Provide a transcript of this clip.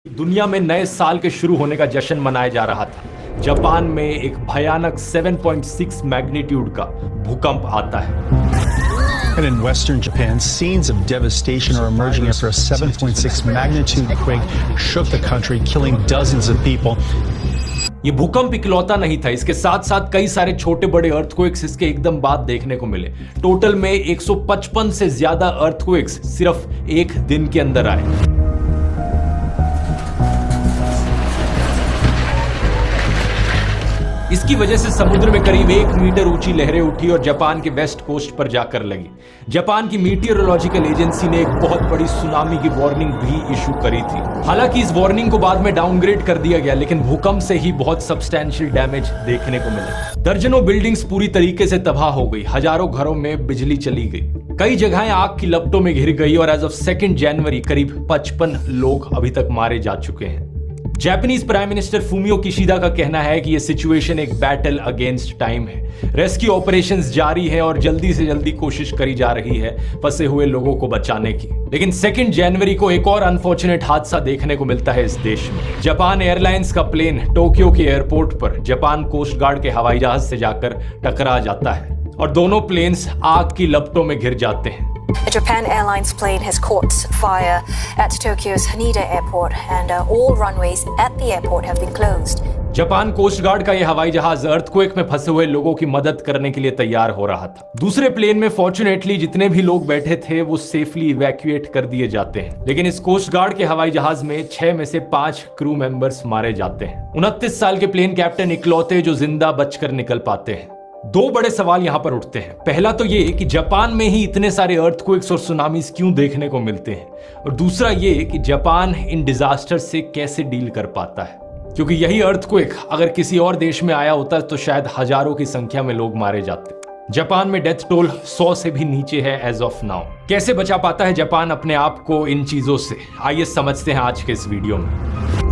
दुनिया में नए साल के शुरू होने का जश्न मनाया जा रहा था। जापान में एक भयानक 7.6 मैग्नीट्यूड का भूकंप आता है। And in western Japan, scenes of devastation are emerging after a 7.6 magnitude quake shook the country, killing dozens of people. ये भूकंप इकलौता नहीं था, इसके साथ साथ कई सारे छोटे बड़े अर्थक्वेक्स इसके एकदम बाद देखने को मिले। टोटल में 155 से ज्यादा अर्थक्वेक्स सिर्फ एक दिन के अंदर आए। इसकी वजह से समुद्र में करीब 1 मीटर ऊंची लहरें उठी और जापान के वेस्ट कोस्ट पर जाकर लगी। जापान की मीटियोरोलॉजिकल एजेंसी ने एक बहुत बड़ी सुनामी की वार्निंग भी इशू करी थी। हालांकि इस वार्निंग को बाद में डाउनग्रेड कर दिया गया, लेकिन भूकंप से ही बहुत सब्सटैंशियल डैमेज देखने को मिला। दर्जनों बिल्डिंग्स पूरी तरीके से तबाह हो गई, हजारों घरों में बिजली चली गई, कई जगहें आग की लपटों में घिर गई और एज ऑफ 2 जनवरी करीब 55 लोग अभी तक मारे जा चुके हैं। Japanese prime minister Fumio Kishida का कहना है कि यह सिचुएशन एक बैटल अगेंस्ट टाइम है। रेस्क्यू ऑपरेशंस जारी है और जल्दी से जल्दी कोशिश करी जा रही है फंसे हुए लोगों को बचाने की। लेकिन 2 जनवरी को एक और अनफॉर्चुनेट हादसा देखने को मिलता है इस देश में। जापान एयरलाइंस का प्लेन टोक्यो के एयरपोर्ट पर जापान कोस्ट गार्ड के हवाई जहाज से जाकर टकरा जाता है और दोनों प्लेन्स आग की लपटों में घिर जाते हैं। A Japan Airlines plane has caught fire at Tokyo's Haneda Airport and all runways at the airport have been closed. Japan coast guard का यह हवाई जहाज अर्थक्वेक में फंसे हुए लोगों की मदद करने के लिए तैयार हो रहा था। दूसरे प्लेन में फॉर्चुनेटली जितने भी लोग बैठे थे वो सेफली इवैक्यूएट कर दिए जाते हैं, लेकिन इस कोस्ट गार्ड के हवाई जहाज में 6 में से 5 क्रू मेंबर्स मारे जाते हैं। 29 साल के प्लेन कैप्टन इकलौते जो जिंदा बचकर निकल पाते हैं। 2 बड़े सवाल यहां पर उठते हैं। पहला तो ये कि जापान में ही इतने सारे अर्थक्वेक्स और सुनामीज क्यों देखने को मिलते हैं, और दूसरा ये कि जापान इन डिजास्टर से कैसे डील कर पाता है, क्योंकि यही अर्थक्वेक अगर किसी और देश में आया होता तो शायद हजारों की संख्या में लोग मारे जाते। जापान में डेथ टोल 100 से भी नीचे है एज ऑफ नाउ। कैसे बचा पाता है जापान अपने आप को इन चीजों से, आइए समझते हैं आज के इस वीडियो में।